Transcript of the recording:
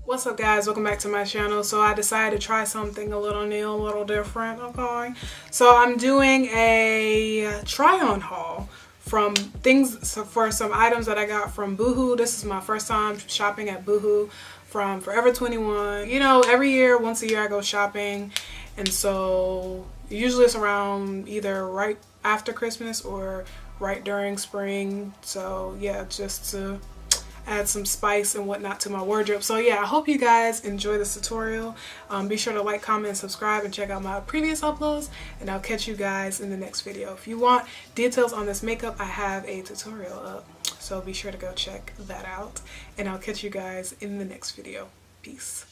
What's up guys, welcome back to my channel. So I decided to try something a little new, a little different, okay? So I'm doing a try on haul from for some items that I got from Boohoo. This is my first time shopping at Boohoo from Forever 21. You know, every year, once a year I go shopping, and so usually it's around either right after Christmas or right during spring. So yeah, just to add some spice and whatnot to my wardrobe. So yeah, I hope you guys enjoy this tutorial. Be sure to like, comment, and subscribe, and check out my previous uploads, and I'll catch you guys in the next video. If you want details on this makeup, I have a tutorial up, so be sure to go check that out, and I'll catch you guys in the next video. Peace.